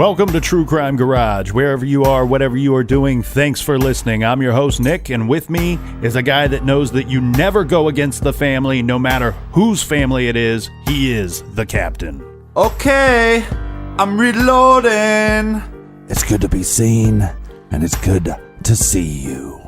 Welcome to True Crime Garage. Wherever you are, whatever you are doing, thanks for listening. I'm your host, Nick, and with me is a guy that knows that you never go against the family, no matter whose family it is. He is the captain. Okay, I'm reloading. It's good to be seen, and it's good to see you.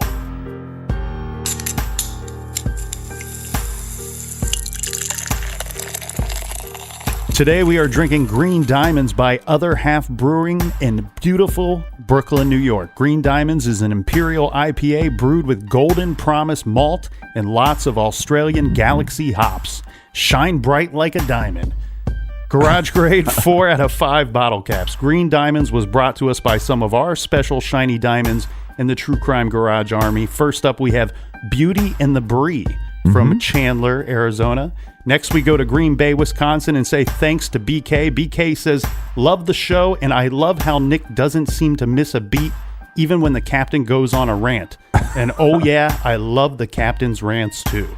Today we are drinking Green Diamonds by Other Half Brewing in beautiful Brooklyn, New York. Green Diamonds is an imperial IPA brewed with Golden Promise malt and lots of Australian Galaxy hops. Shine bright like a diamond. Garage grade 4 out of 5 bottle caps. Green Diamonds was brought to us by some of our special shiny diamonds in the True Crime Garage Army. First up we have Beauty and the Brie from Chandler, Arizona. Next, we go to Green Bay, Wisconsin, and say thanks to BK. BK says, love the show, and I love how Nick doesn't seem to miss a beat, even when the captain goes on a rant. And oh yeah, I love the captain's rants too.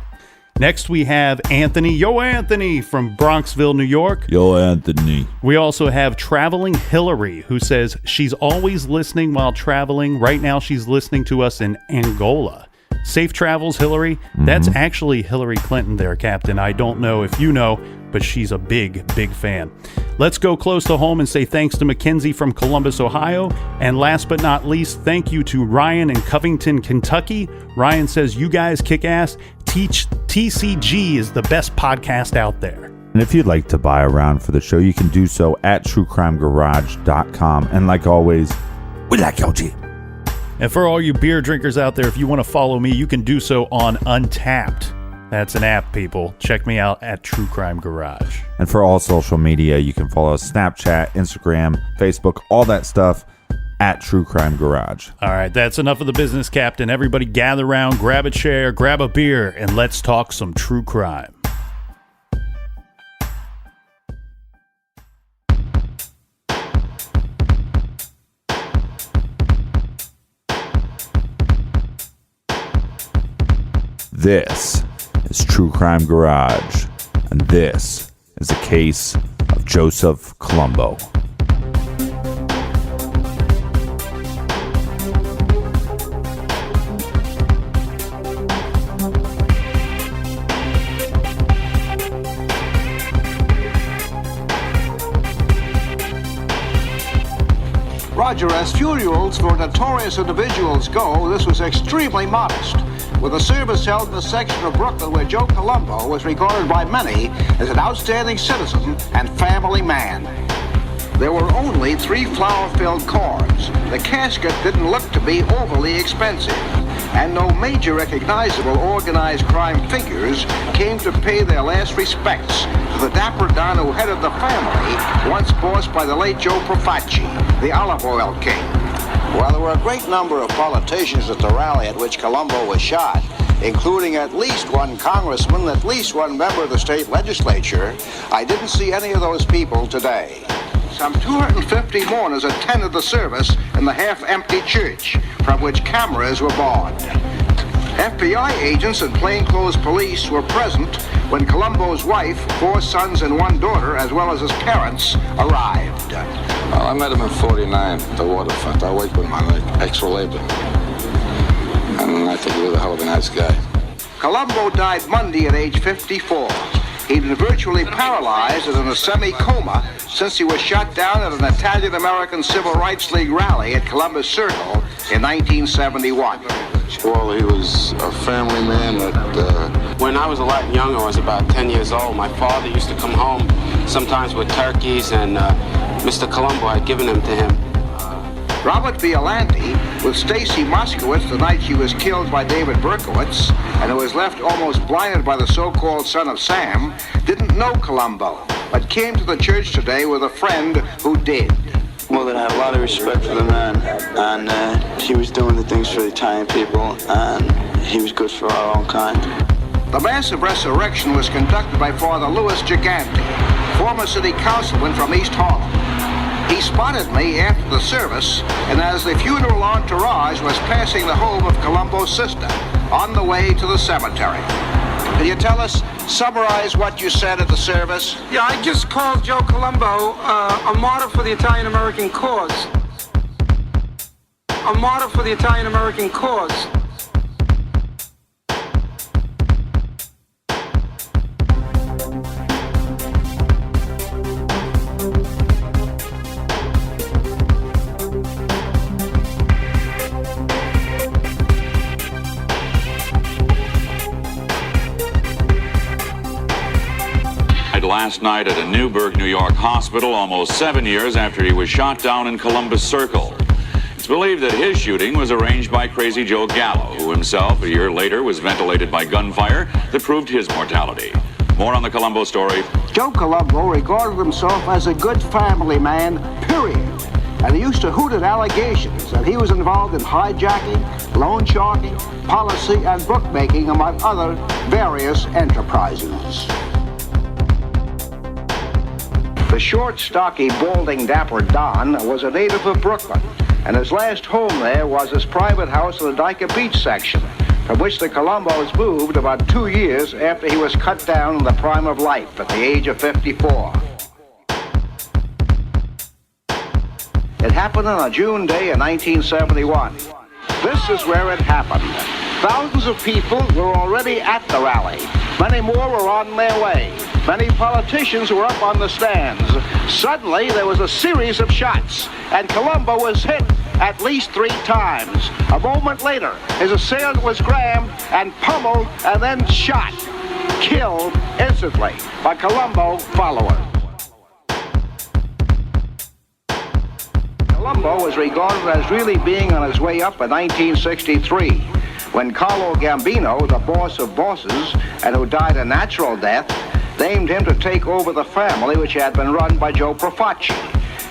Next, we have Anthony. Yo, Anthony from Bronxville, New York. Yo, Anthony. We also have Traveling Hillary, who says she's always listening while traveling. Right now, she's listening to us in Angola. Safe travels, Hillary. That's actually Hillary Clinton there, Captain. I don't know if you know, but she's a big, big fan. Let's go close to home and say thanks to Mackenzie from Columbus, Ohio. And last but not least, thank you to Ryan in Covington, Kentucky. Ryan says, you guys kick ass. TCG is the best podcast out there. And if you'd like to buy a round for the show, you can do so at truecrimegarage.com. And like always, we like your G. And for all you beer drinkers out there, if you want to follow me, you can do so on Untapped. That's an app, people. Check me out at True Crime Garage. And for all social media, you can follow us Snapchat, Instagram, Facebook, all that stuff at True Crime Garage. All right, that's enough of the business, Captain. Everybody gather around, grab a chair, grab a beer, and let's talk some true crime. This is True Crime Garage, and this is a case of Joseph Columbo. Roger, as funerals for notorious individuals go, this was extremely modest, with a service held in the section of Brooklyn where Joe Colombo was regarded by many as an outstanding citizen and family man. There were only 3 flower-filled corns. The casket didn't look to be overly expensive, and no major recognizable organized crime figures came to pay their last respects to the dapper don who headed the family, once bossed by the late Joe Profaci, the olive oil king. Well, there were a great number of politicians at the rally at which Colombo was shot, including at least one congressman, at least one member of the state legislature. I didn't see any of those people today. Some 250 mourners attended the service in the half-empty church, from which cameras were barred. FBI agents and plainclothes police were present when Colombo's wife, 4 sons and 1 daughter, as well as his parents, arrived. Well, I met him in 49 at the waterfront. I worked with my extra labor. And I think he was a hell of a nice guy. Colombo died Monday at age 54. He'd been virtually paralyzed and in a semi-coma since he was shot down at an Italian-American Civil Rights League rally at Columbus Circle in 1971. Well, he was a family man that... When I was a lot younger, I was about 10 years old, my father used to come home sometimes with turkeys, and Mr. Columbo had given them to him. Robert Violante, with Stacy Moskowitz the night she was killed by David Berkowitz, and who was left almost blinded by the so-called son of Sam, didn't know Columbo, but came to the church today with a friend who did. Well, that I have a lot of respect for the man, and he was doing the things for the Italian people, and he was good for our own kind. The massive resurrection was conducted by Father Louis Gigante, former city councilman from East Harlem. He spotted me after the service, and as the funeral entourage was passing the home of Colombo's sister, on the way to the cemetery. Can you tell us summarize what you said at the service? Yeah, I just called Joe Columbo a martyr for the Italian-American cause. A martyr for the Italian-American cause. Last night at a Newburgh, New York hospital, almost 7 years after he was shot down in Columbus Circle. It's believed that his shooting was arranged by Crazy Joe Gallo, who himself, a year later, was ventilated by gunfire that proved his mortality. More on the Columbo story. Joe Columbo regarded himself as a good family man, period. And he used to hoot at allegations that he was involved in hijacking, loan sharking, policy, and bookmaking, among other various enterprises. The short, stocky, balding, dapper Don was a native of Brooklyn, and his last home there was his private house in the Dyker Beach section, from which the Columbos moved about 2 years after he was cut down in the prime of life at the age of 54. It happened on a June day in 1971. This is where it happened. Thousands of people were already at the rally. Many more were on their way. Many politicians were up on the stands. Suddenly, there was a series of shots, and Columbo was hit at least 3 times. A moment later, his assailant was grabbed and pummeled and then shot, killed instantly by Columbo followers. Columbo was regarded as really being on his way up in 1963, when Carlo Gambino, the boss of bosses, and who died a natural death, named him to take over the family which had been run by Joe Profaci,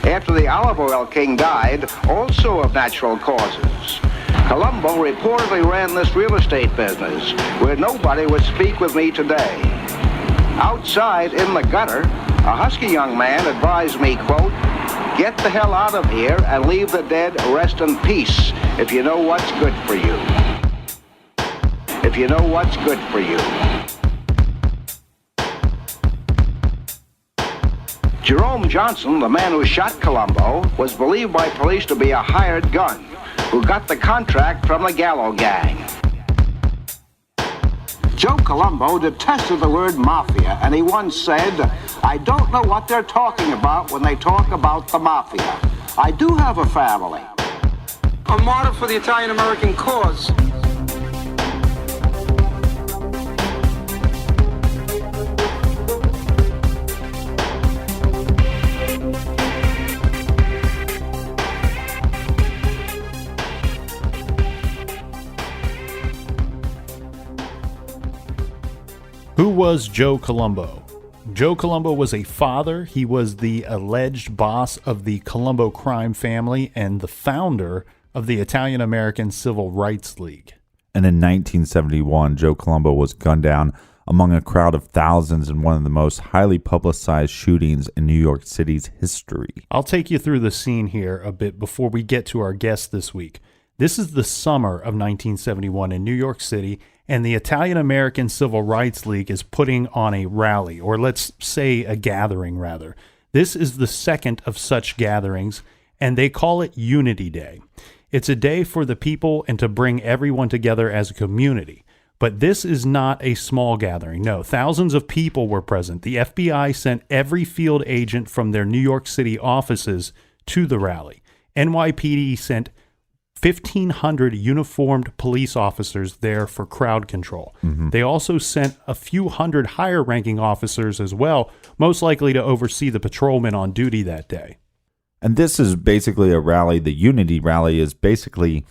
after the olive oil king died, also of natural causes. Columbo reportedly ran this real estate business, where nobody would speak with me today. Outside, in the gutter, a husky young man advised me, quote, "Get the hell out of here and leave the dead rest in peace if you know what's good for you. If you know what's good for you." Jerome Johnson, the man who shot Columbo, was believed by police to be a hired gun who got the contract from the Gallo gang. Joe Columbo detested the word mafia, and he once said, "I don't know what they're talking about when they talk about the mafia. I do have a family." A martyr for the Italian-American cause. Who was Joe Columbo? Joe Columbo was a father. He was the alleged boss of the Colombo crime family and the founder of the Italian-American Civil Rights League. And in 1971, Joe Columbo was gunned down among a crowd of thousands in one of the most highly publicized shootings in New York City's history. I'll take you through the scene here a bit before we get to our guest this week. This is the summer of 1971 in New York City, and the Italian-American Civil Rights League is putting on a rally, or let's say a gathering, rather. This is the second of such gatherings, and they call it Unity Day. It's a day for the people and to bring everyone together as a community. But this is not a small gathering. No, thousands of people were present. The FBI sent every field agent from their New York City offices to the rally. NYPD sent 1,500 uniformed police officers there for crowd control. Mm-hmm. They also sent a few hundred higher-ranking officers as well, most likely to oversee the patrolmen on duty that day. And this is basically a rally. The Unity Rally is basically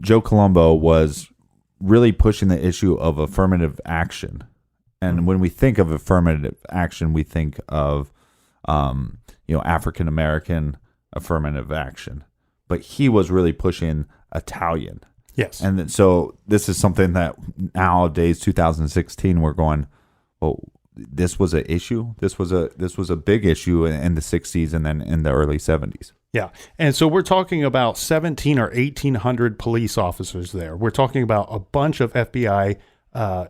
Joe Columbo was really pushing the issue of affirmative action. And when we think of affirmative action, we think of African-American affirmative action. But he was really pushing Italian. Yes. And so this is something that nowadays, 2016, we're going, well, this was an issue. This was a big issue in the 60s and then in the early 70s. Yeah. And so we're talking about 17 or 1,800 police officers there. We're talking about a bunch of FBI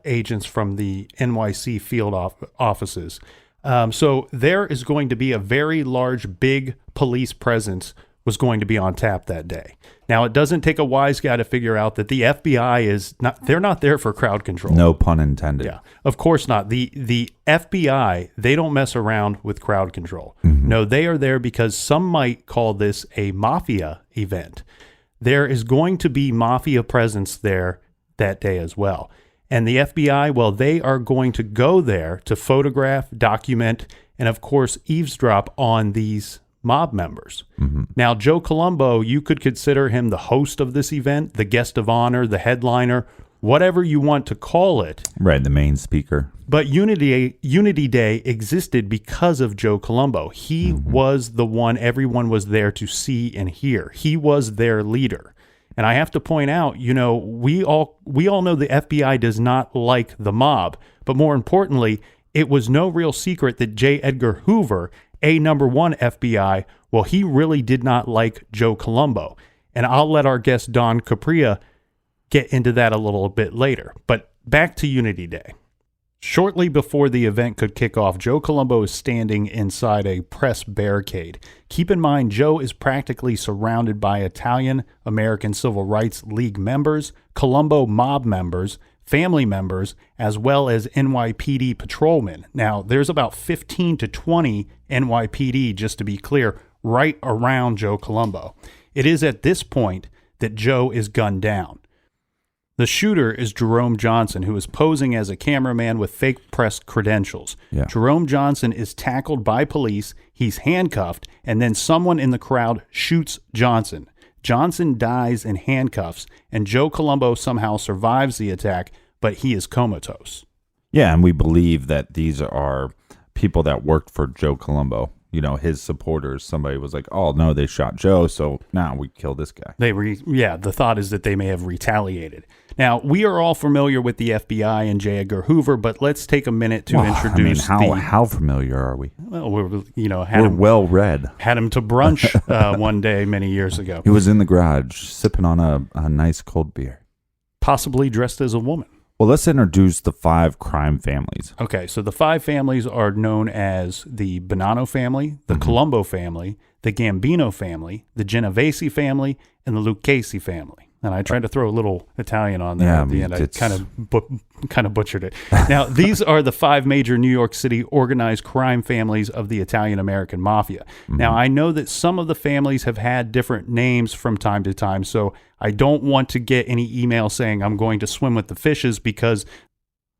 agents from the NYC field offices. So there is going to be a very large, big police presence was going to be on tap that day. Now, it doesn't take a wise guy to figure out that the FBI is not, they're not there for crowd control. No pun intended. Yeah, of course not. The FBI, they don't mess around with crowd control. No, they are there because some might call this a mafia event. There is going to be mafia presence there that day as well. And the FBI, well, they are going to go there to photograph, document, and of course, eavesdrop on these mob members. Now, Joe Columbo, you could consider him the host of this event, the guest of honor, the headliner, whatever you want to call it. Right, the main speaker. But Unity Day existed because of Joe Columbo. He was the one everyone was there to see and hear. He was their leader. And I have to point out, you know, we all know the FBI does not like the mob, but more importantly, it was no real secret that J Edgar Hoover, number one FBI, well, he really did not like Joe Columbo. And I'll let our guest Don Capria get into that a little bit later. But back to Unity Day. Shortly before the event could kick off, Joe Columbo is standing inside a press barricade. Keep in mind, Joe is practically surrounded by Italian-American Civil Rights League members, Colombo mob members, family members, as well as NYPD patrolmen. Now, there's about 15 to 20 NYPD, just to be clear, right around Joe Columbo. It is at this point that Joe is gunned down. The shooter is Jerome Johnson, who is posing as a cameraman with fake press credentials. Yeah. Jerome Johnson is tackled by police, he's handcuffed, and then someone in the crowd shoots Johnson. Johnson dies in handcuffs, and Joe Columbo somehow survives the attack, but he is comatose. Yeah, and we believe that these are people that worked for Joe Columbo. You know, his supporters. Somebody was like, oh, no, they shot Joe, so now we kill this guy. The thought is that they may have retaliated. Now, we are all familiar with the FBI and J Edgar Hoover, but let's take a minute to introduce how familiar are we? Well, we're well read. Had him to brunch one day many years ago. He was in the garage sipping on a nice cold beer. Possibly dressed as a woman. Well, let's introduce the 5 crime families. Okay, so the 5 families are known as the Bonanno family, the Colombo family, the Gambino family, the Genovese family, and the Lucchese family. And I tried to throw a little Italian on there at the end. I kind of butchered it. Now, these are the 5 major New York City organized crime families of the Italian-American mafia. Now, I know that some of the families have had different names from time to time, so I don't want to get any email saying I'm going to swim with the fishes because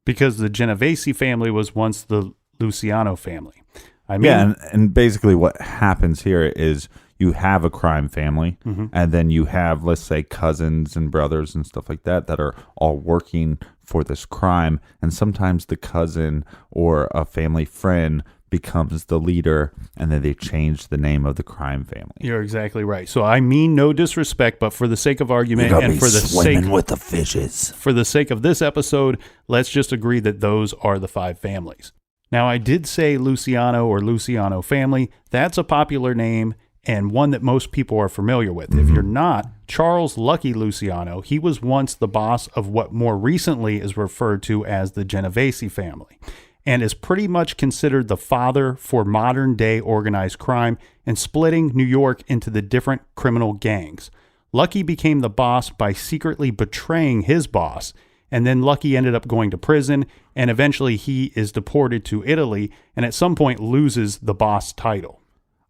the Genovese family was once the Luciano family. And basically what happens here is you have a crime family, and then you have, let's say, cousins and brothers and stuff like that are all working for this crime, and sometimes the cousin or a family friend becomes the leader, and then they change the name of the crime family. You're exactly right. So I mean no disrespect, but for the sake of argument and for the sake with the fishes, for the sake of this episode, let's just agree that those are the 5 families. Now, I did say Luciano or Luciano family. That's a popular name and one that most people are familiar with. If you're not, Charles Lucky Luciano, he was once the boss of what more recently is referred to as the Genovese family, and is pretty much considered the father for modern day organized crime and splitting New York into the different criminal gangs. Lucky became the boss by secretly betraying his boss, and then Lucky ended up going to prison, and eventually he is deported to Italy, and at some point loses the boss title.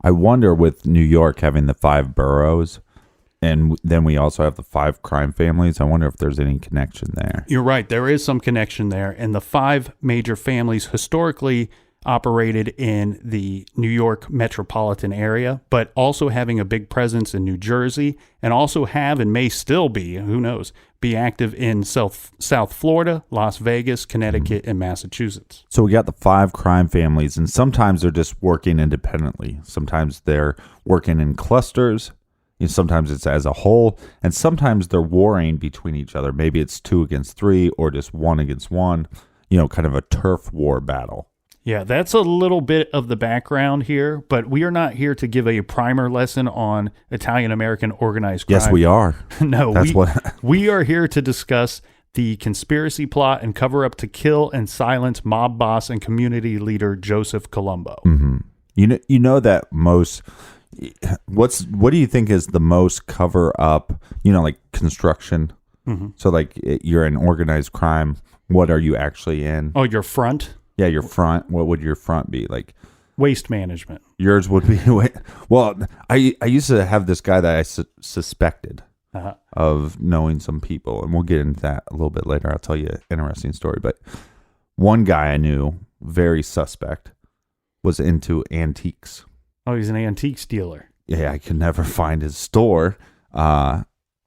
I wonder, with New York having the 5 boroughs, and then we also have the 5 crime families, I wonder if there's any connection there. You're right. There is some connection there. And the 5 major families historically operated in the New York metropolitan area, but also having a big presence in New Jersey, and also have and may still be, who knows, be active in South Florida, Las Vegas, Connecticut, and Massachusetts. So we got the 5 crime families, and sometimes they're just working independently. Sometimes they're working in clusters. Sometimes it's as a whole, and sometimes they're warring between each other. Maybe it's 2 against 3 or just 1 against 1, kind of a turf war battle. Yeah, that's a little bit of the background here, but we are not here to give a primer lesson on Italian-American organized crime. Yes, we are. No, we are here to discuss the conspiracy plot and cover-up to kill and silence mob boss and community leader Joseph Columbo. Mm-hmm. You know that what do you think is the most cover-up, like construction? Mm-hmm. So like you're in organized crime. What are you actually in? Oh, your front? Yeah, your front. What would your front be? Like waste management. Yours would be, well, I used to have this guy that I suspected of knowing some people, and we'll get into that a little bit later. I'll tell you an interesting story. But one guy I knew, very suspect, was into antiques. Oh, he's an antiques dealer. Yeah, I could never find his store. And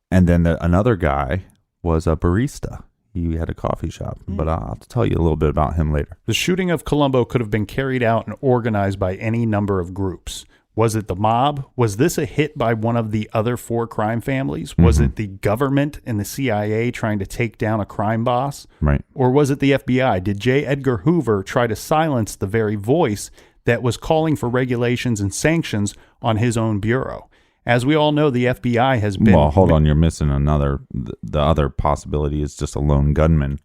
then another guy was a barista. He had a coffee shop, but I'll tell you a little bit about him later. The shooting of Columbo could have been carried out and organized by any number of groups. Was it the mob? Was this a hit by one of the other 4 crime families? Was it the government and the CIA trying to take down a crime boss? Right. Or was it the FBI? Did J Edgar Hoover try to silence the very voice that was calling for regulations and sanctions on his own bureau? As we all know, the FBI has been... Well, hold on. You're missing another... The other possibility is just a lone gunman.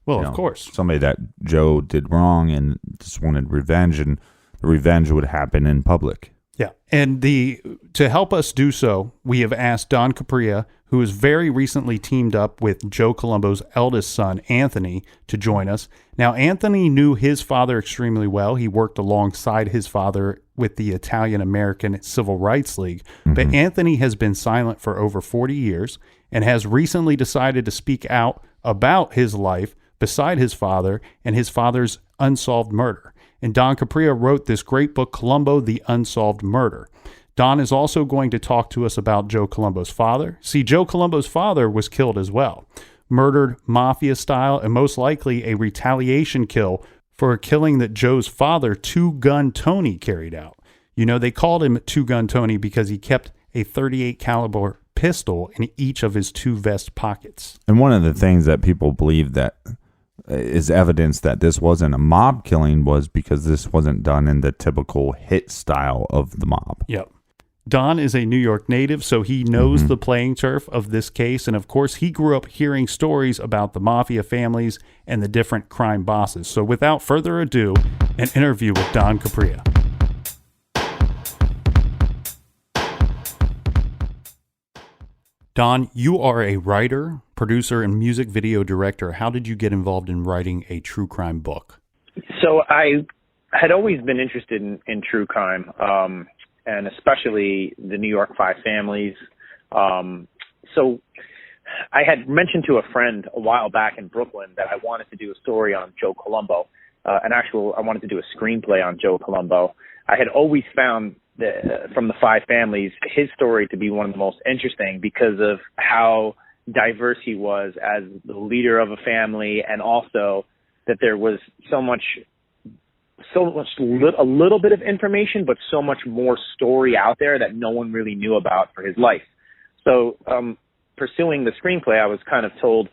Well, of course. Somebody that Joe did wrong and just wanted revenge, and the revenge would happen in public. Yeah. And to help us do so, we have asked Don Capria, who has very recently teamed up with Joe Columbo's eldest son, Anthony, to join us. Now, Anthony knew his father extremely well. He worked alongside his father with the Italian-American Civil Rights League. Mm-hmm. But Anthony has been silent for over 40 years and has recently decided to speak out about his life beside his father and his father's unsolved murder. And Don Capria wrote this great book, Colombo, The Unsolved Murder. Don is also going to talk to us about Joe Columbo's father. See, Joe Columbo's father was killed as well, murdered mafia style, and most likely a retaliation kill for a killing that Joe's father, Two Gun Tony, carried out. They called him Two Gun Tony because he kept a .38 caliber pistol in each of his 2 vest pockets. And one of the things that people believe that is evidence that this wasn't a mob killing was because this wasn't done in the typical hit style of the mob. Yep. Don is a New York native, so he knows the playing turf of this case. And of course, he grew up hearing stories about the mafia families and the different crime bosses. So without further ado, an interview with Don Capria. Don, you are a writer, producer, and music video director. How did you get involved in writing a true crime book? So I had always been interested in true crime, and especially the New York 5 families. So I had mentioned to a friend a while back in Brooklyn that I wanted to do a story on Joe Columbo. I wanted to do a screenplay on Joe Columbo. I had always found from the 5 families, his story to be one of the most interesting because of how diverse he was as the leader of a family, and also that there was a little bit of information, but so much more story out there that no one really knew about for his life. So pursuing the screenplay, I was kind of told,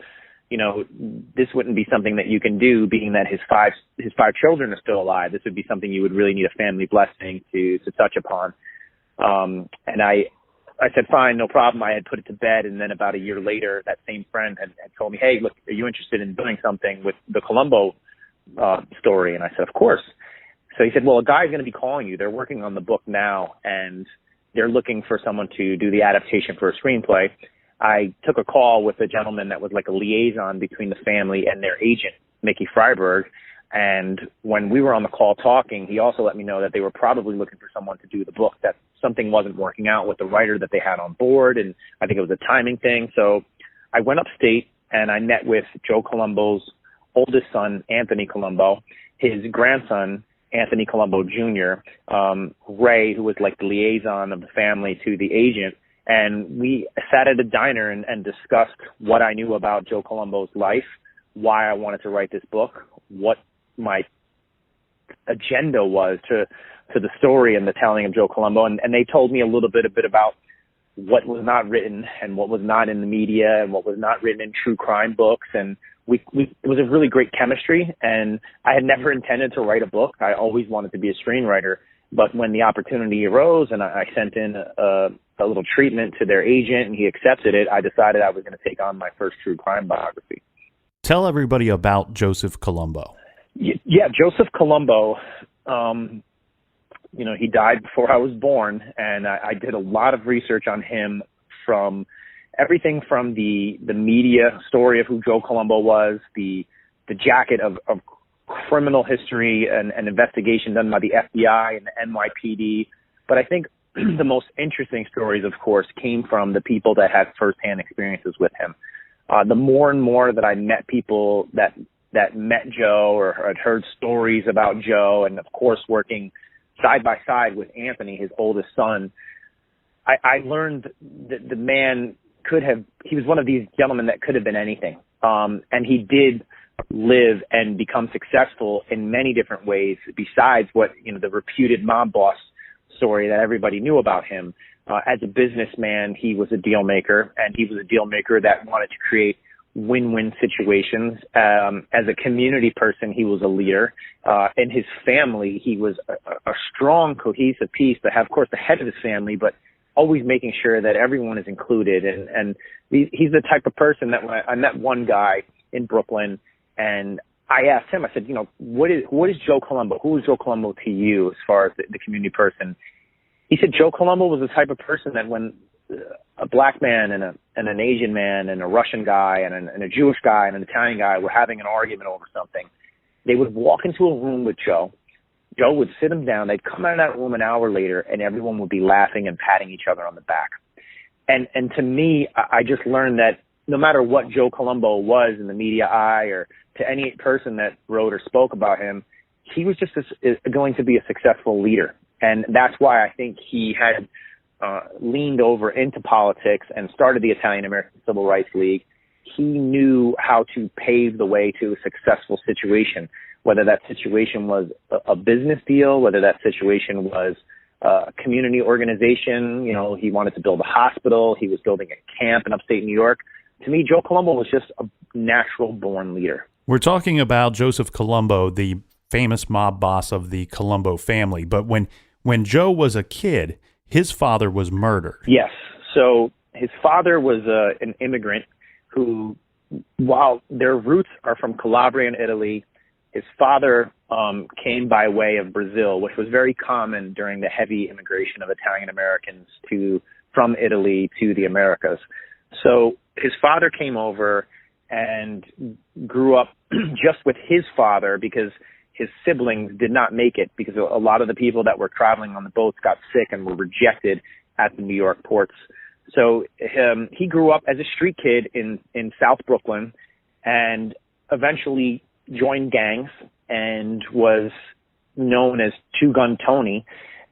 this wouldn't be something that you can do, being that his five children are still alive. This would be something you would really need a family blessing to touch upon. And I said, fine, no problem. I had put it to bed. And then about a year later, that same friend had told me, hey, look, are you interested in doing something with the Columbo story? And I said, of course. So he said, well, a guy's going to be calling you. They're working on the book now, and they're looking for someone to do the adaptation for a screenplay. I took a call with a gentleman that was like a liaison between the family and their agent, Mickey Freiberg. And when we were on the call talking, he also let me know that they were probably looking for someone to do the book, that something wasn't working out with the writer that they had on board. And I think it was a timing thing. So I went upstate and I met with Joe Columbo's oldest son, Anthony Columbo, his grandson, Anthony Columbo Jr., Ray, who was like the liaison of the family to the agent. And we sat at a diner and discussed what I knew about Joe Columbo's life, why I wanted to write this book, what my agenda was to the story and the telling of Joe Columbo. And they told me a bit about what was not written and what was not in the media and what was not written in true crime books. And it was a really great chemistry. And I had never intended to write a book. I always wanted to be a screenwriter. But when the opportunity arose and I sent in a little treatment to their agent and he accepted it, I decided I was going to take on my first true crime biography. Tell everybody about Joseph Columbo. Yeah, Joseph Columbo, he died before I was born, and I did a lot of research on him, from everything from the media story of who Joe Columbo was, the jacket of criminal history and investigation done by the FBI and the NYPD. But I think the most interesting stories, of course, came from the people that had firsthand experiences with him. The more and more that I met people that met Joe or had heard stories about Joe, and of course working side by side with Anthony, his oldest son, I learned that the man he was one of these gentlemen that could have been anything. And he did live and become successful in many different ways besides what, the reputed mob boss story that everybody knew about him. As a businessman, he was a deal maker, and he was a deal maker that wanted to create win-win situations. As a community person, he was a leader. In his family, he was a strong, cohesive piece to have, of course, the head of his family, but always making sure that everyone is included. And he's the type of person that when I met one guy in Brooklyn, and I asked him, I said, what is Joe Columbo? Who is Joe Columbo to you as far as the community person? He said Joe Columbo was the type of person that when a black man and an Asian man and a Russian guy and a Jewish guy and an Italian guy were having an argument over something, they would walk into a room with Joe. Joe would sit them down. They'd come out of that room an hour later, and everyone would be laughing and patting each other on the back. And to me, I just learned that no matter what Joe Columbo was in the media eye, or to any person that wrote or spoke about him, he was just going to be a successful leader. And that's why I think he had leaned over into politics and started the Italian American Civil Rights League. He knew how to pave the way to a successful situation, whether that situation was a business deal, whether that situation was a community organization. He wanted to build a hospital. He was building a camp in upstate New York. To me, Joe Columbo was just a natural-born leader. We're talking about Joseph Columbo, the famous mob boss of the Columbo family. But when Joe was a kid, his father was murdered. Yes. So his father was an immigrant who, while their roots are from Calabria in Italy, his father came by way of Brazil, which was very common during the heavy immigration of Italian Americans from Italy to the Americas. So his father came over and grew up just with his father because his siblings did not make it, because a lot of the people that were traveling on the boats got sick and were rejected at the New York ports. So he grew up as a street kid in South Brooklyn, and eventually joined gangs and was known as Two Gun Tony,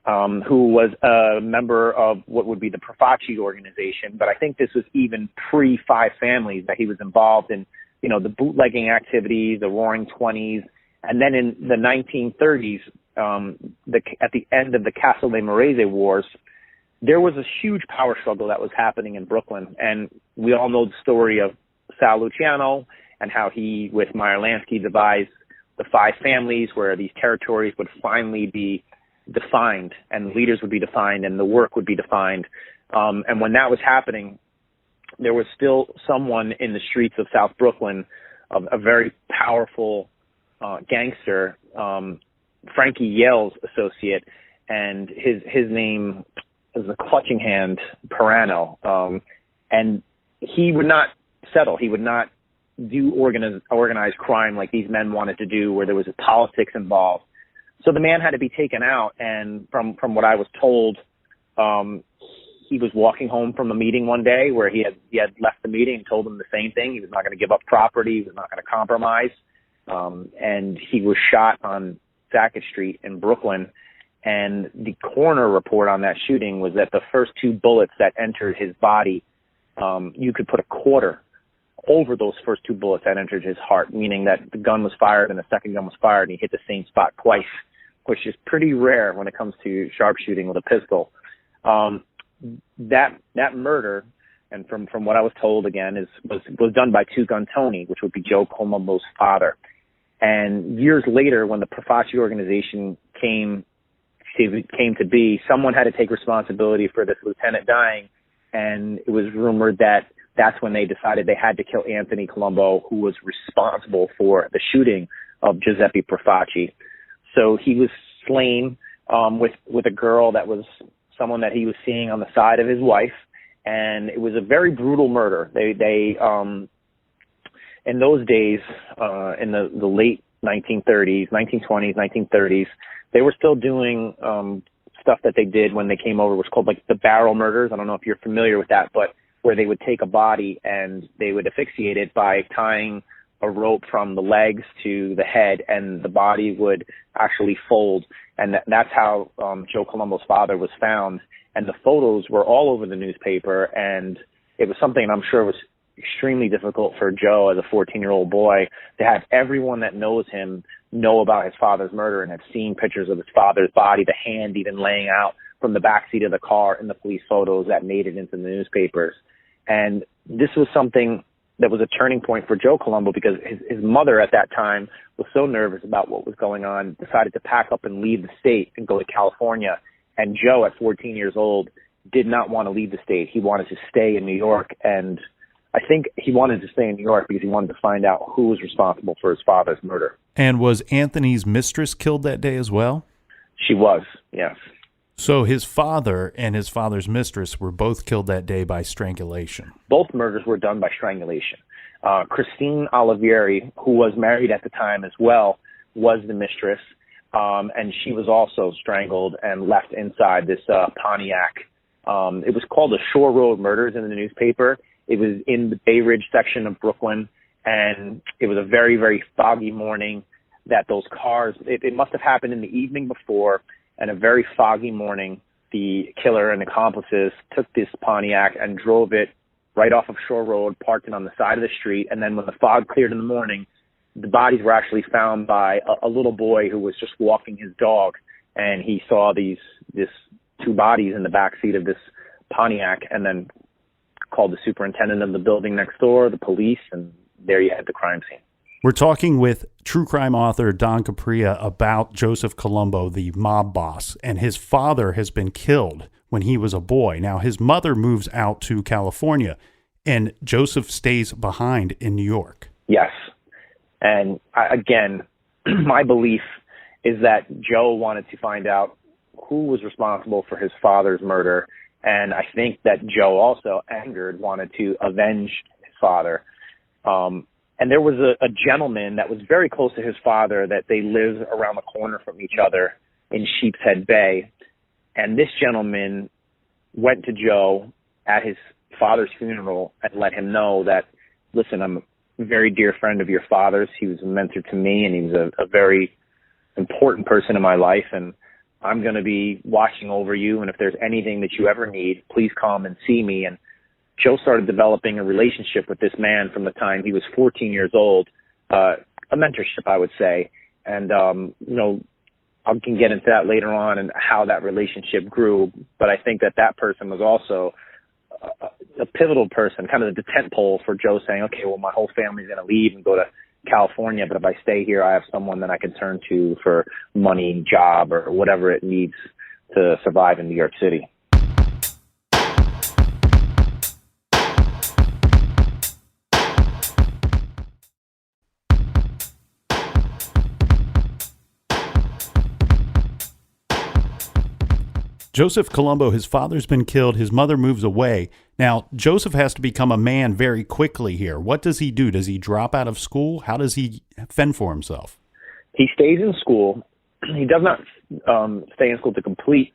who was a member of what would be the Profaci organization. But I think this was even pre-Five Families that he was involved in, the bootlegging activities, the Roaring Twenties. And then in the 1930s, at the end of the Castle dei Morese Wars, there was a huge power struggle that was happening in Brooklyn. And we all know the story of Sal Luciano and how he, with Meyer Lansky, devised the Five Families, where these territories would finally be defined, and leaders would be defined, and the work would be defined. And when that was happening, there was still someone in the streets of South Brooklyn, a very powerful gangster, Frankie Yale's associate, and his name is the Clutching Hand Perano. And he would not settle. He would not do organized crime like these men wanted to do, where there was politics involved. So the man had to be taken out. And from what I was told, he was walking home from a meeting one day where he had left the meeting and told them the same thing. He was not going to give up property. He was not going to compromise. And he was shot on Sackett Street in Brooklyn. And the coroner report on that shooting was that the first two bullets that entered his body, you could put a quarter over those first two bullets that entered his heart, meaning that the gun was fired and the second gun was fired and he hit the same spot twice, which is pretty rare when it comes to sharpshooting with a pistol. That murder, and from what I was told again, was done by Two Gun Tony, which would be Joe Columbo's father. And years later, when the Profaci organization came to be, someone had to take responsibility for this lieutenant dying, and it was rumored that that's when they decided they had to kill Anthony Colombo, who was responsible for the shooting of Giuseppe Profaci. So he was slain with a girl that was someone that he was seeing on the side of his wife, and it was a very brutal murder. They in those days, in the late 1930s, 1920s, 1930s, they were still doing stuff that they did when they came over. It was called like the barrel murders. I don't know if you're familiar with that, but where they would take a body and they would asphyxiate it by tying a rope from the legs to the head, and the body would actually fold. And that's how Joe Colombo's father was found. And the photos were all over the newspaper, and it was something I'm sure was extremely difficult for Joe as a 14-year-old boy to have everyone that knows him know about his father's murder and have seen pictures of his father's body, the hand even laying out from the backseat of the car in the police photos that made it into the newspapers. And this was something that was a turning point for Joe Colombo, because his mother at that time was so nervous about what was going on, decided to pack up and leave the state and go to California. And Joe, at 14 years old, did not want to leave the state. He wanted to stay in New York, and I think he wanted to stay in New York because he wanted to find out who was responsible for his father's murder. And was Anthony's mistress killed that day as well? She was, yes. So his father and his father's mistress were both killed that day by strangulation. Both murders were done by strangulation. Christine Olivieri, who was married at the time as well, was the mistress, and she was also strangled and left inside this Pontiac. It was called the Shore Road Murders in the newspaper. It was in the Bay Ridge section of Brooklyn, and it was a very, very foggy morning that those cars, it must have happened in the evening before, and a very foggy morning, the killer and accomplices took this Pontiac and drove it right off of Shore Road, parked it on the side of the street, and then when the fog cleared in the morning, the bodies were actually found by a little boy who was just walking his dog, and he saw these two bodies in the back seat of this Pontiac, and then called the superintendent of the building next door, the police, and there you had the crime scene. We're talking with true crime author Don Capria about Joseph Columbo, the mob boss, and his father has been killed when he was a boy. Now, his mother moves out to California, and Joseph stays behind in New York. Yes. And again, my belief is that Joe wanted to find out who was responsible for his father's murder, and I think that Joe also, angered, wanted to avenge his father. And there was a gentleman that was very close to his father, that they lived around the corner from each other in Sheepshead Bay. And this gentleman went to Joe at his father's funeral and let him know that, listen, I'm a very dear friend of your father's. He was a mentor to me, and he was a very important person in my life, and I'm going to be watching over you, and if there's anything that you ever need, please come and see me. And Joe started developing a relationship with this man from the time he was 14 years old, a mentorship, I would say. And, I can get into that later on and how that relationship grew. But I think that person was also a pivotal person, kind of the tent pole for Joe, saying, okay, well, my whole family's going to leave and go to California, but if I stay here, I have someone that I can turn to for money, job, or whatever it needs to survive in New York City. Joseph Columbo, his father's been killed. His mother moves away. Now, Joseph has to become a man very quickly here. What does he do? Does he drop out of school? How does he fend for himself? He stays in school. He does not stay in school to complete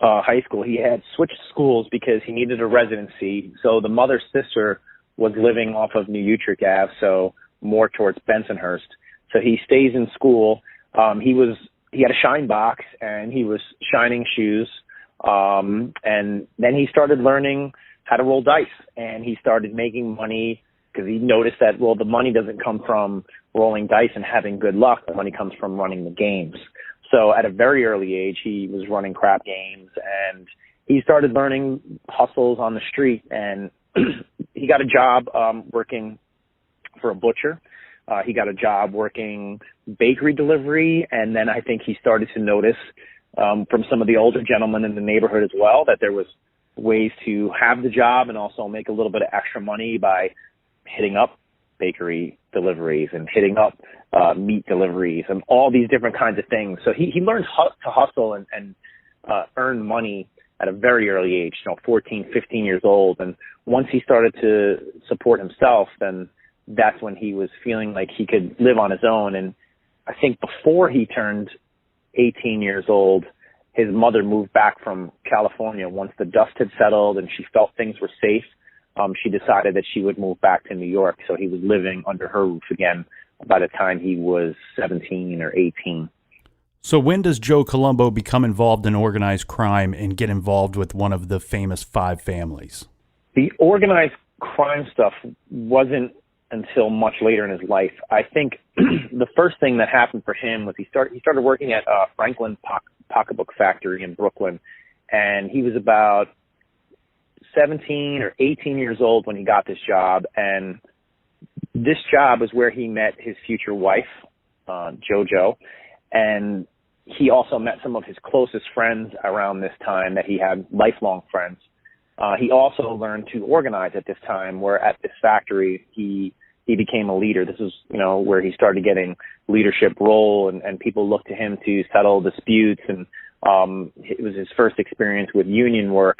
high school. He had switched schools because he needed a residency. So the mother's sister was living off of New Utrecht Ave, so more towards Bensonhurst. So he stays in school. He had a shine box, and he was shining shoes. And then he started learning how to roll dice, and he started making money because he noticed that, well, the money doesn't come from rolling dice and having good luck. The money comes from running the games. So at a very early age, he was running crap games, and he started learning hustles on the street, and he got a job working for a butcher. He got a job working bakery delivery, and then I think he started to notice from some of the older gentlemen in the neighborhood as well that there was ways to have the job and also make a little bit of extra money by hitting up bakery deliveries and hitting up meat deliveries and all these different kinds of things. So he learned to hustle and earn money at a very early age, 14, 15 years old. And once he started to support himself, then that's when he was feeling like he could live on his own. And I think before he turned 18 years old, his mother moved back from California. Once the dust had settled and she felt things were safe, she decided that she would move back to New York. So he was living under her roof again by the time he was 17 or 18. So when does Joe Columbo become involved in organized crime and get involved with one of the famous five families? The organized crime stuff wasn't until much later in his life. I think the first thing that happened for him was he started working at Franklin Pocketbook Factory in Brooklyn, and he was about 17 or 18 years old when he got this job. And this job was where he met his future wife, JoJo, and he also met some of his closest friends around this time that he had lifelong friends. He also learned to organize at this time, where at this factory he became a leader. This is, where he started getting leadership role, and people looked to him to settle disputes, and it was his first experience with union work.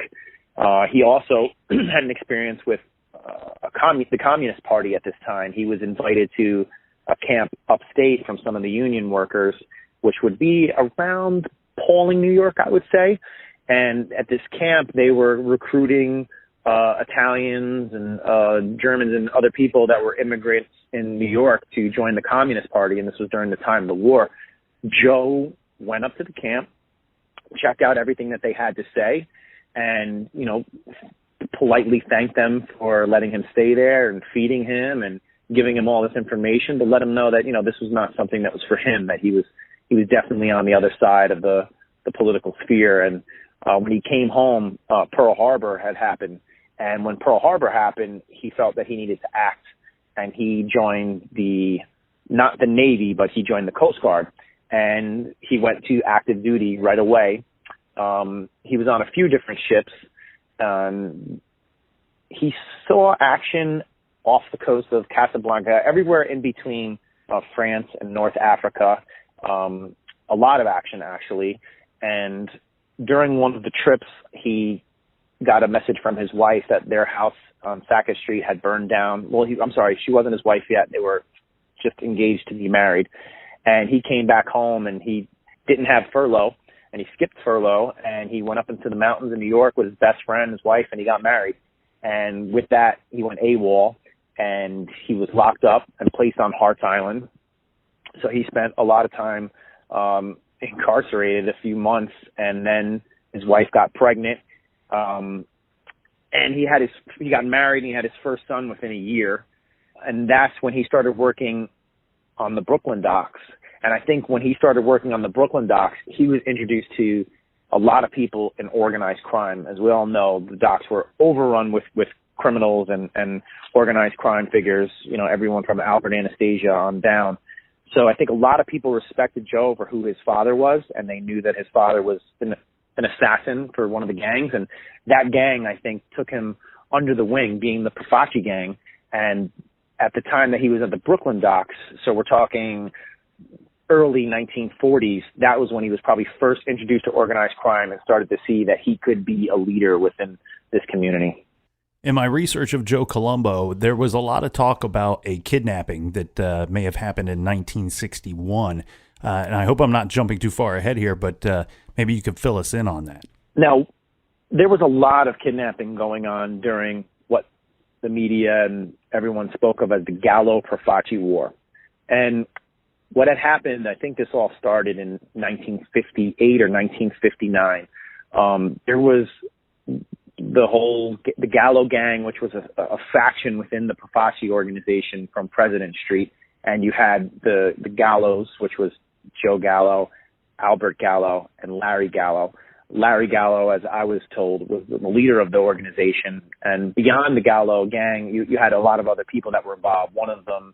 He also had an experience with the Communist Party at this time. He was invited to a camp upstate from some of the union workers, which would be around Pauling, New York, I would say. And at this camp, they were recruiting Italians and Germans and other people that were immigrants in New York to join the Communist Party, and this was during the time of the war. Joe went up to the camp, checked out everything that they had to say, and, politely thanked them for letting him stay there and feeding him and giving him all this information to let him know that, this was not something that was for him, that he was definitely on the other side of the political sphere. And when he came home, Pearl Harbor had happened. And when Pearl Harbor happened, he felt that he needed to act. And he joined not the Navy, but he joined the Coast Guard. And he went to active duty right away. He was on a few different ships. He saw action off the coast of Casablanca, everywhere in between France and North Africa. A lot of action, actually. And during one of the trips, he got a message from his wife that their house on Sackett Street had burned down. Well, I'm sorry, she wasn't his wife yet. They were just engaged to be married. And he came back home, and he didn't have furlough, and he skipped furlough, and he went up into the mountains in New York with his best friend, his wife, and he got married. And with that, he went AWOL, and he was locked up and placed on Hart's Island. So he spent a lot of time incarcerated, a few months, and then his wife got pregnant. And he got married, and he had his first son within a year. And that's when he started working on the Brooklyn docks. And I think when he started working on the Brooklyn docks, he was introduced to a lot of people in organized crime. As we all know, the docks were overrun with criminals and organized crime figures, everyone from Albert Anastasia on down. So I think a lot of people respected Joe for who his father was, and they knew that his father was an assassin for one of the gangs. And that gang, I think, took him under the wing, being the Profaci gang. And at the time that he was at the Brooklyn docks, so we're talking early 1940s, that was when he was probably first introduced to organized crime and started to see that he could be a leader within this community. In my research of Joe Columbo, there was a lot of talk about a kidnapping that may have happened in 1961. And I hope I'm not jumping too far ahead here, but maybe you could fill us in on that. Now, there was a lot of kidnapping going on during what the media and everyone spoke of as the Gallo-Profaci War. And what had happened, I think this all started in 1958 or 1959. There was the Gallo gang, which was a faction within the Profaci organization from President Street. And you had the Gallos, which was Joe Gallo, Albert Gallo, and Larry Gallo. Larry Gallo, as I was told, was the leader of the organization. And beyond the Gallo gang, you had a lot of other people that were involved. One of them,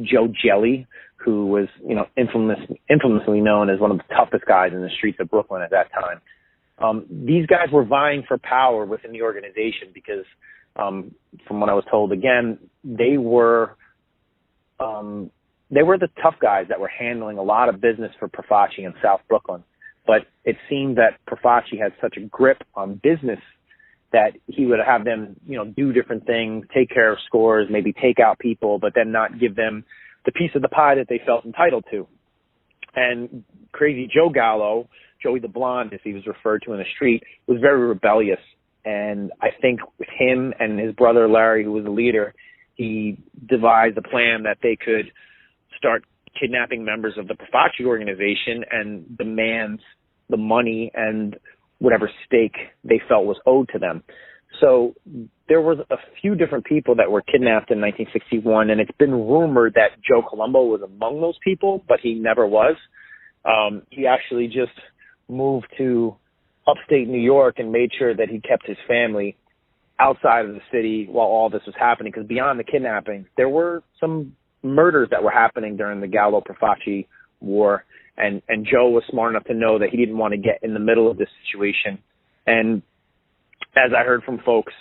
Joe Jelly, who was, infamously known as one of the toughest guys in the streets of Brooklyn at that time. these guys were vying for power within the organization because, from what I was told, again, they were the tough guys that were handling a lot of business for Profaci in South Brooklyn. But it seemed that Profaci had such a grip on business that he would have them, do different things, take care of scores, maybe take out people, but then not give them the piece of the pie that they felt entitled to. And Crazy Joe Gallo, Joey the Blonde, as he was referred to in the street, was very rebellious. And I think with him and his brother Larry, who was the leader, he devised a plan that they could start kidnapping members of the Profaci organization and demand the money and whatever stake they felt was owed to them. So there was a few different people that were kidnapped in 1961, and it's been rumored that Joe Colombo was among those people, but he never was. He actually just moved to upstate New York and made sure that he kept his family outside of the city while all this was happening, because beyond the kidnapping, there were some murders that were happening during the Gallo-Profaci war, and Joe was smart enough to know that he didn't want to get in the middle of this situation. And as I heard from folks,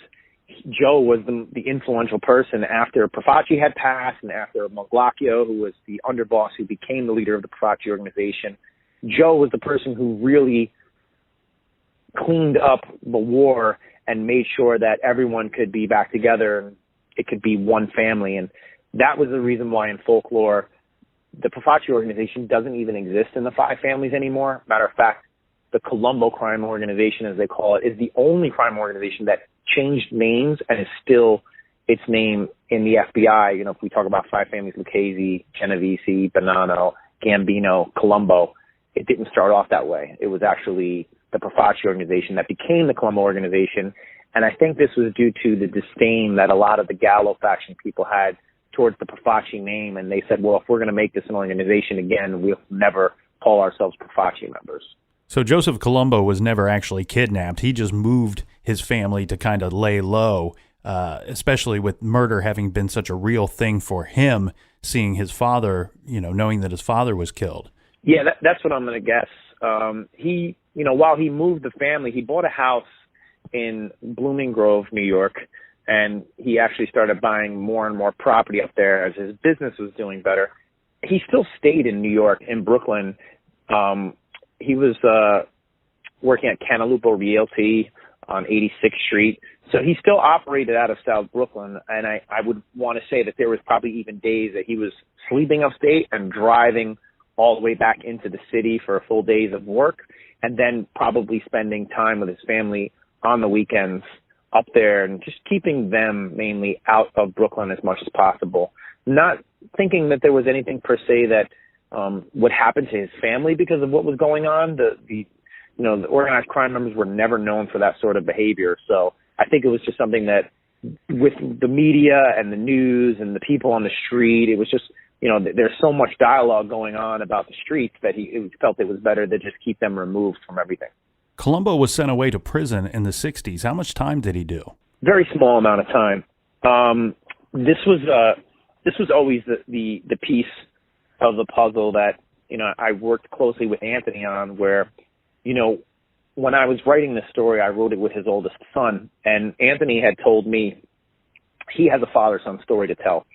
Joe was the influential person after Profaci had passed and after Maglacchio, who was the underboss who became the leader of the Profaci organization. Joe was the person who really cleaned up the war and made sure that everyone could be back together and it could be one family. And that was the reason why in folklore, the Profaci organization doesn't even exist in the five families anymore. Matter of fact, the Colombo crime organization, as they call it, is the only crime organization that changed names and is still its name in the FBI. If we talk about five families, Lucchese, Genovese, Bonanno, Gambino, Colombo, it didn't start off that way. It was actually the Profaci organization that became the Colombo organization. And I think this was due to the disdain that a lot of the Gallo faction people had towards the Profaci name. And they said, well, if we're going to make this an organization again, we'll never call ourselves Profaci members. So Joseph Columbo was never actually kidnapped. He just moved his family to kind of lay low, especially with murder having been such a real thing for him, seeing his father, knowing that his father was killed. Yeah, that's what I'm going to guess. He, while he moved the family, he bought a house in Blooming Grove, New York, and he actually started buying more and more property up there as his business was doing better. He still stayed in New York, in Brooklyn. He was working at Canalupo Realty on 86th Street. So he still operated out of South Brooklyn, and I would want to say that there was probably even days that he was sleeping upstate and driving all the way back into the city for a full days of work, and then probably spending time with his family on the weekends up there and just keeping them mainly out of Brooklyn as much as possible. Not thinking that there was anything per se that would happen to his family because of what was going on. The organized crime members were never known for that sort of behavior. So I think it was just something that with the media and the news and the people on the street, it was just, there's so much dialogue going on about the streets that he felt it was better to just keep them removed from everything. Columbo was sent away to prison in the 60s. How much time did he do? Very small amount of time. This was always the piece of the puzzle that, I worked closely with Anthony on, where, when I was writing this story, I wrote it with his oldest son, and Anthony had told me he has a father-son story to tell.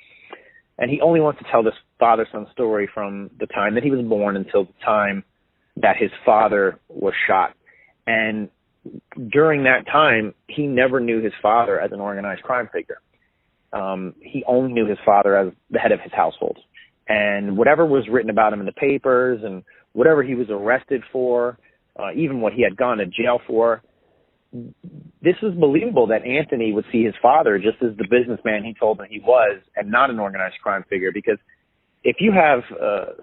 And he only wants to tell this father-son story from the time that he was born until the time that his father was shot. And during that time, he never knew his father as an organized crime figure. He only knew his father as the head of his household. And whatever was written about him in the papers and whatever he was arrested for, even what he had gone to jail for, this is believable that Anthony would see his father just as the businessman he told him he was and not an organized crime figure. Because if you have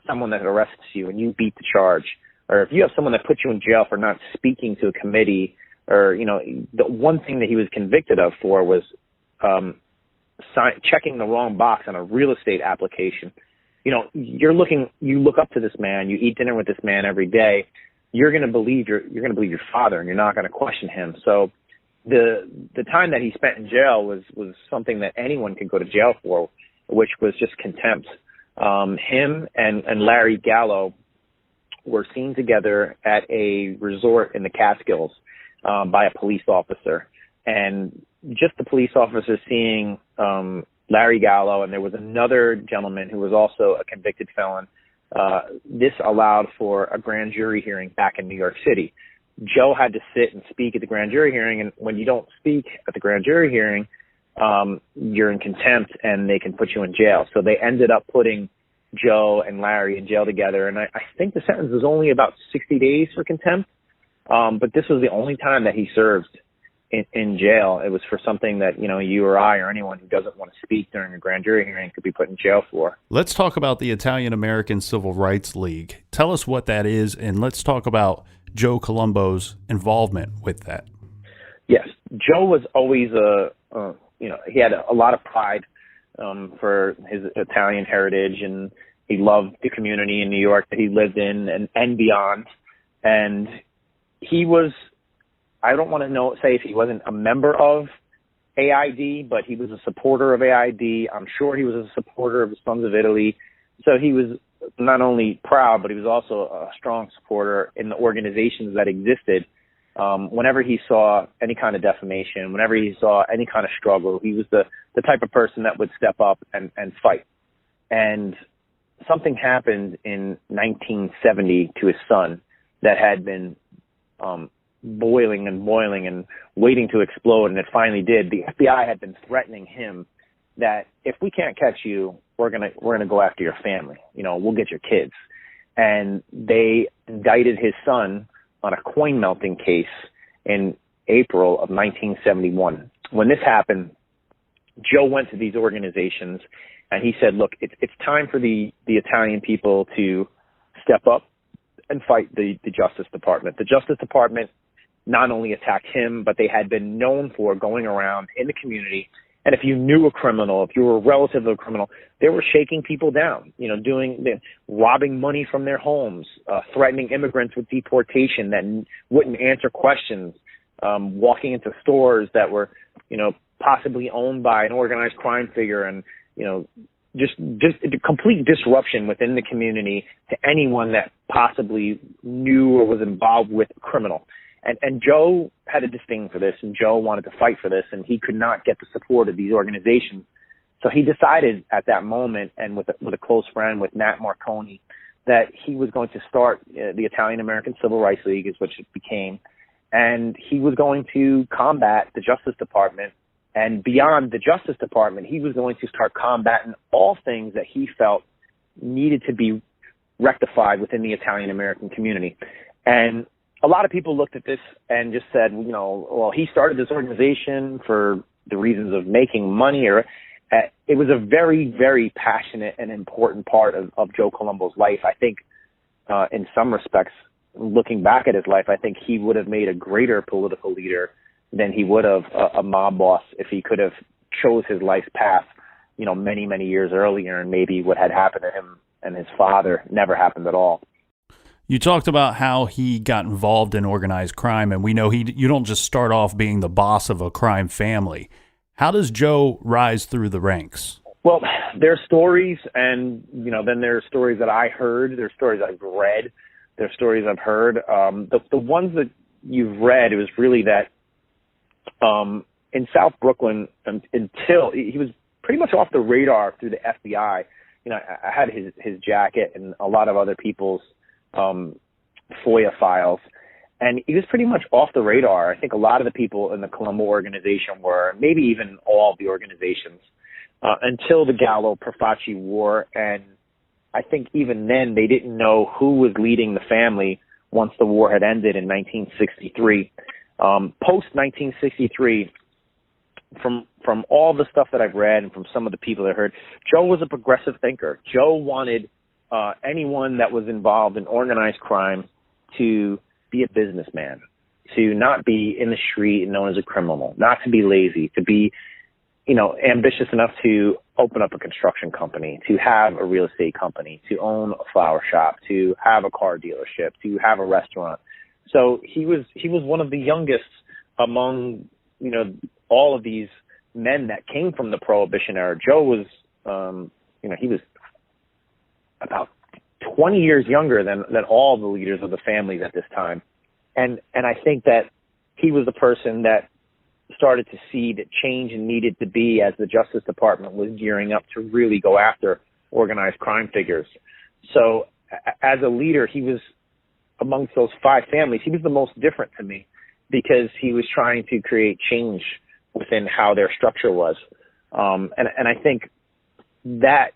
someone that arrests you and you beat the charge, or if you have someone that puts you in jail for not speaking to a committee, or, the one thing that he was convicted of for was checking the wrong box on a real estate application. You look up to this man, you eat dinner with this man every day. You're going to believe your father, and you're not going to question him. So the time that he spent in jail was something that anyone could go to jail for, which was just contempt. Him and Larry Gallo were seen together at a resort in the Catskills. by a police officer. And just the police officer seeing Larry Gallo, and there was another gentleman who was also a convicted felon, this allowed for a grand jury hearing back in New York City. Joe had to sit and speak at the grand jury hearing, and when you don't speak at the grand jury hearing, you're in contempt and they can put you in jail. So they ended up putting Joe and Larry in jail together, and I think the sentence was only about 60 days for contempt, but this was the only time that he served in jail. It was for something that, you or I or anyone who doesn't want to speak during a grand jury hearing could be put in jail for. Let's talk about the Italian American Civil Rights League. Tell us what that is, and let's talk about Joe Columbo's involvement with that. Yes, Joe was always he had a lot of pride for his Italian heritage, and he loved the community in New York that he lived in and beyond. And he was, I don't want to say if he wasn't a member of AID, but he was a supporter of AID. I'm sure he was a supporter of the Sons of Italy. So he was not only proud, but he was also a strong supporter in the organizations that existed. Whenever he saw any kind of defamation, whenever he saw any kind of struggle, he was the type of person that would step up and fight. And something happened in 1970 to his son that had been boiling and waiting to explode, and it finally did. The FBI had been threatening him that if we can't catch you, we're gonna go after your family. We'll get your kids. And they indicted his son on a coin melting case in April of 1971. When this happened, Joe went to these organizations and he said, look, it's time for the Italian people to step up and fight the Justice Department. The Justice Department not only attacked him, but they had been known for going around in the community. And if you knew a criminal, if you were a relative of a criminal, they were shaking people down, robbing money from their homes, threatening immigrants with deportation that wouldn't answer questions, walking into stores that were, possibly owned by an organized crime figure, and, just a complete disruption within the community to anyone that possibly knew or was involved with a criminal. And Joe had a disdain for this, and Joe wanted to fight for this, and he could not get the support of these organizations. So he decided at that moment, and with a close friend, with Nat Marconi, that he was going to start the Italian American Civil Rights League, is what it became, and he was going to combat the Justice Department. And beyond the Justice Department, he was going to start combating all things that he felt needed to be rectified within the Italian American community. And a lot of people looked at this and just said, well, he started this organization for the reasons of making money, or it was a very, very passionate and important part of Joe Columbo's life. I think in some respects, looking back at his life, I think he would have made a greater political leader than he would have a mob boss if he could have chose his life's path, many, many years earlier, and maybe what had happened to him and his father never happened at all. You talked about how he got involved in organized crime, and we know you don't just start off being the boss of a crime family. How does Joe rise through the ranks? Well, there's stories, and then there's stories that I heard. There's stories I've read. There's stories I've heard. The ones that you've read, it was really that in South Brooklyn, until he was pretty much off the radar through the FBI. I had his jacket and a lot of other people's FOIA files, and he was pretty much off the radar. I think a lot of the people in the Colombo organization were, maybe even all of the organizations, until the Gallo-Profaci War, and I think even then they didn't know who was leading the family once the war had ended in 1963. Post-1963, from all the stuff that I've read and from some of the people that I heard, Joe was a progressive thinker. Joe wanted anyone that was involved in organized crime to be a businessman, to not be in the street and known as a criminal, not to be lazy, to be, ambitious enough to open up a construction company, to have a real estate company, to own a flower shop, to have a car dealership, to have a restaurant. So he was one of the youngest among, all of these men that came from the Prohibition era. Joe was, he was about 20 years younger than all the leaders of the families at this time. And I think that he was the person that started to see that change needed to be as the Justice Department was gearing up to really go after organized crime figures. So as a leader, he was amongst those 5 families. He was the most different to me because he was trying to create change within how their structure was. And I think that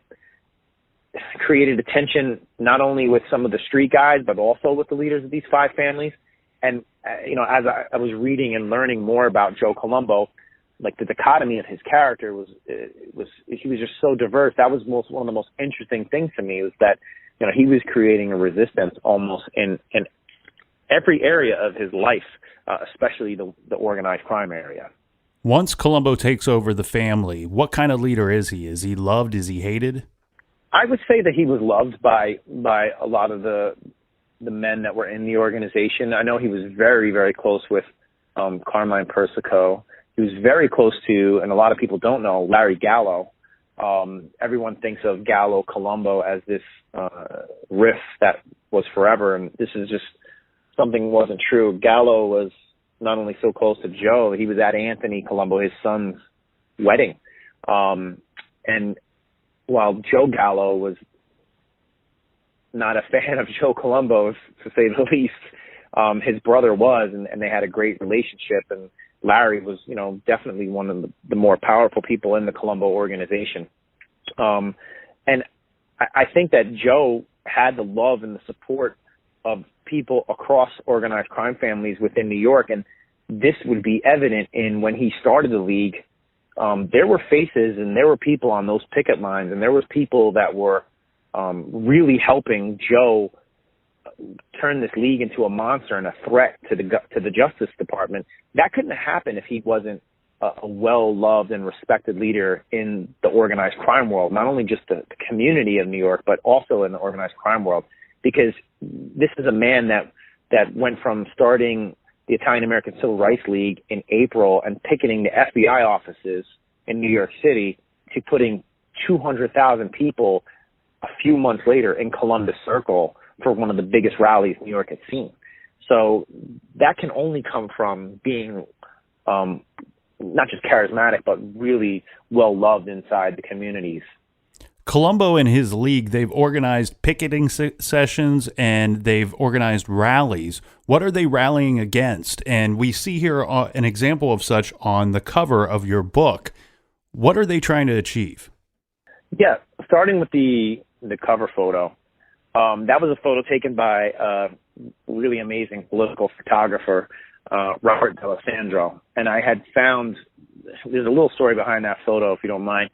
created a tension not only with some of the street guys, but also with the leaders of these 5 families. And, as I was reading and learning more about Joe Colombo, like the dichotomy of his character he was just so diverse. That was one of the most interesting things to me was that, he was creating a resistance almost in every area of his life, especially the organized crime area. Once Colombo takes over the family, what kind of leader is he? Is he loved? Is he hated? I would say that he was loved by a lot of the men that were in the organization. I know he was very, very close with Carmine Persico. He was very close to, and a lot of people don't know, Larry Gallo. Everyone thinks of Gallo Colombo as this riff that was forever, and this is just something wasn't true. Gallo was not only so close to Joe, he was at Anthony Colombo, his son's wedding. And while Joe Gallo was not a fan of Joe Colombo, to say the least, his brother was, and they had a great relationship. And Larry was, definitely one of the more powerful people in the Colombo organization. And I think that Joe had the love and the support of people across organized crime families within New York. And this would be evident in when he started the league. There were faces and there were people on those picket lines, and there was people that were really helping Joe turn this league into a monster and a threat to the Justice Department. That couldn't happen if he wasn't a well-loved and respected leader in the organized crime world, not only just the community of New York, but also in the organized crime world, because this is a man that went from starting the Italian American Civil Rights League in April and picketing the FBI offices in New York City to putting 200,000 people a few months later in Columbus Circle for one of the biggest rallies New York had seen. So that can only come from being not just charismatic, but really well-loved inside the communities. Colombo and his league, they've organized picketing sessions and they've organized rallies. What are they rallying against? And we see here an example of such on the cover of your book. What are they trying to achieve? Yeah, starting with the cover photo. That was a photo taken by a really amazing political photographer, Robert D'Alessandro. And I had found, there's a little story behind that photo, if you don't mind.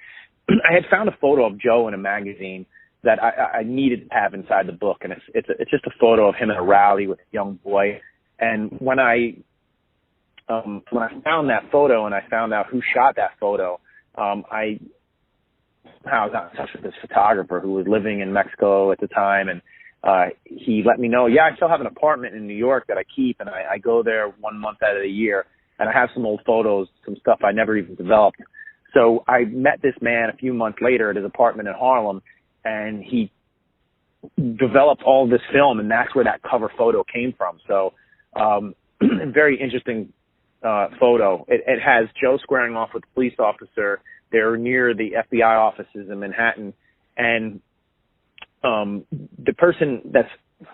I had found a photo of Joe in a magazine that I needed to have inside the book. And it's just a photo of him at a rally with a young boy. And when I found that photo and I found out who shot that photo, I got in touch with this photographer who was living in Mexico at the time, and he let me know, I still have an apartment in New York that I keep, and I go there 1 month out of the year, and I have some old photos, some stuff I never even developed. So I met this man a few months later at his apartment in Harlem, and he developed all this film, and that's where that cover photo came from. So very interesting photo. It has Joe squaring off with a police officer. They're near the FBI offices in Manhattan. And the person that's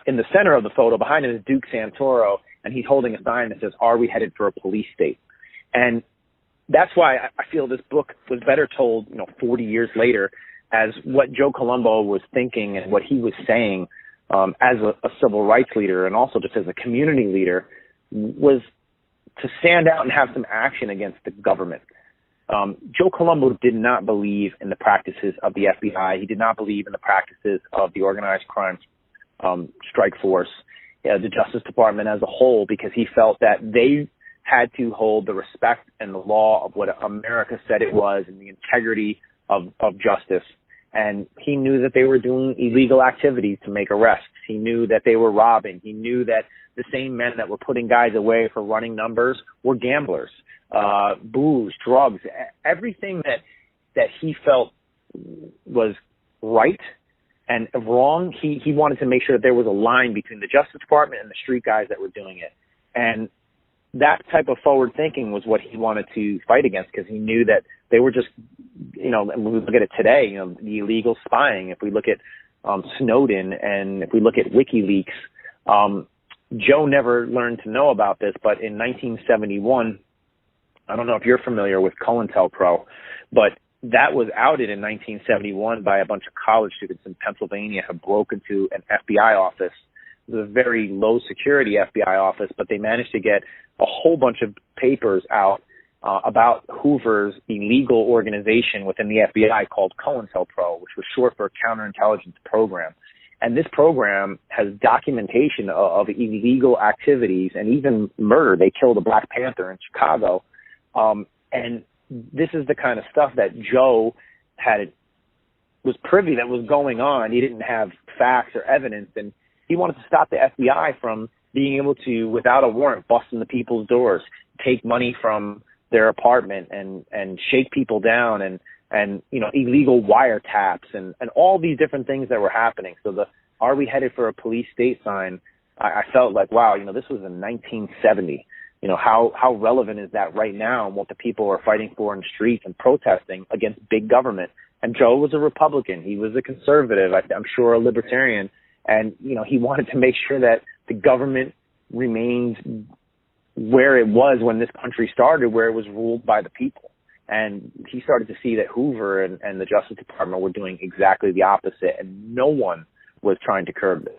in the center of the photo behind him is Duke Santoro, and he's holding a sign that says, "Are we headed for a police state?" And that's why I feel this book was better told, 40 years later, as what Joe Columbo was thinking and what he was saying as a civil rights leader and also just as a community leader was to stand out and have some action against the government. Joe Columbo did not believe in the practices of the FBI. He did not believe in the practices of the organized crime strike force, the Justice Department as a whole, because he felt that they had to hold the respect and the law of what America said it was and the integrity of justice. And he knew that they were doing illegal activities to make arrests. He knew that they were robbing. He knew that the same men that were putting guys away for running numbers were gamblers. Booze, drugs, everything that he felt was right and wrong, he wanted to make sure that there was a line between the Justice Department and the street guys that were doing it. And that type of forward thinking was what he wanted to fight against, because he knew that they were just, and when we look at it today, the illegal spying, if we look at Snowden, and if we look at WikiLeaks, Joe never learned to know about this, but in 1971, I don't know if you're familiar with COINTELPRO, but that was outed in 1971 by a bunch of college students in Pennsylvania who broke into an FBI office. It was a very low security FBI office, but they managed to get a whole bunch of papers out about Hoover's illegal organization within the FBI called COINTELPRO, which was short for Counterintelligence Program. And this program has documentation of illegal activities and even murder. They killed a Black Panther in Chicago. And this is the kind of stuff that Joe was privy that was going on. He didn't have facts or evidence, and he wanted to stop the FBI from being able to, without a warrant, bust into people's doors, take money from their apartment and shake people down and illegal wiretaps and all these different things that were happening. So are we headed for a police state sign? I felt like, wow, this was in 1970. How relevant is that right now, and what the people are fighting for in the streets and protesting against big government? And Joe was a Republican. He was a conservative. I'm sure a libertarian. And, he wanted to make sure that the government remained where it was when this country started, where it was ruled by the people. And he started to see that Hoover and the Justice Department were doing exactly the opposite, and no one was trying to curb this.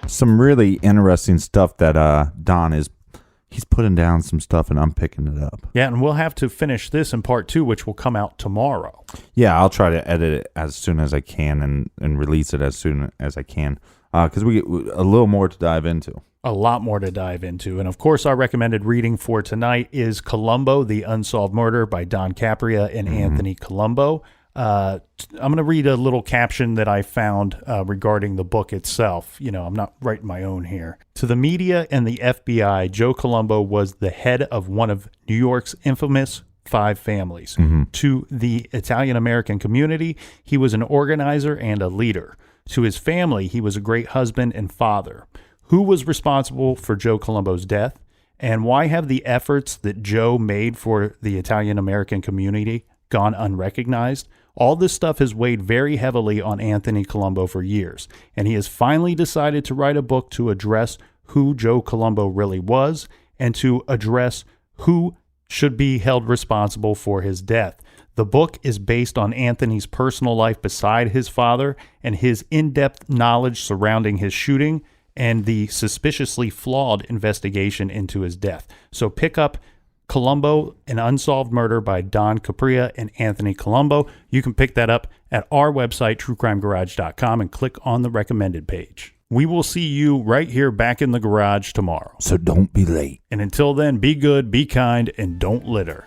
Some really interesting stuff that Don he's putting down some stuff and I'm picking it up. Yeah, and we'll have to finish this in part 2, which will come out tomorrow. Yeah, I'll try to edit it as soon as I can and release it as soon as I can, because we get a little more to dive into. A lot more to dive into. And of course, our recommended reading for tonight is Colombo, The Unsolved Murder by Don Capria and Anthony Colombo. I'm going to read a little caption that I found regarding the book itself. I'm not writing my own here. To the media and the FBI, Joe Colombo was the head of one of New York's infamous 5 families. To the Italian-American community, he was an organizer and a leader. To his family, he was a great husband and father. Who was responsible for Joe Colombo's death? And why have the efforts that Joe made for the Italian-American community gone unrecognized? All this stuff has weighed very heavily on Anthony Colombo for years, and he has finally decided to write a book to address who Joe Colombo really was and to address who should be held responsible for his death. The book is based on Anthony's personal life beside his father and his in-depth knowledge surrounding his shooting and the suspiciously flawed investigation into his death. So pick up Colombo, An Unsolved Murder by Don Capria and Anthony Colombo. You can pick that up at our website, truecrimegarage.com, and click on the recommended page. We will see you right here back in the garage tomorrow. So don't be late. And until then, be good, be kind, and don't litter.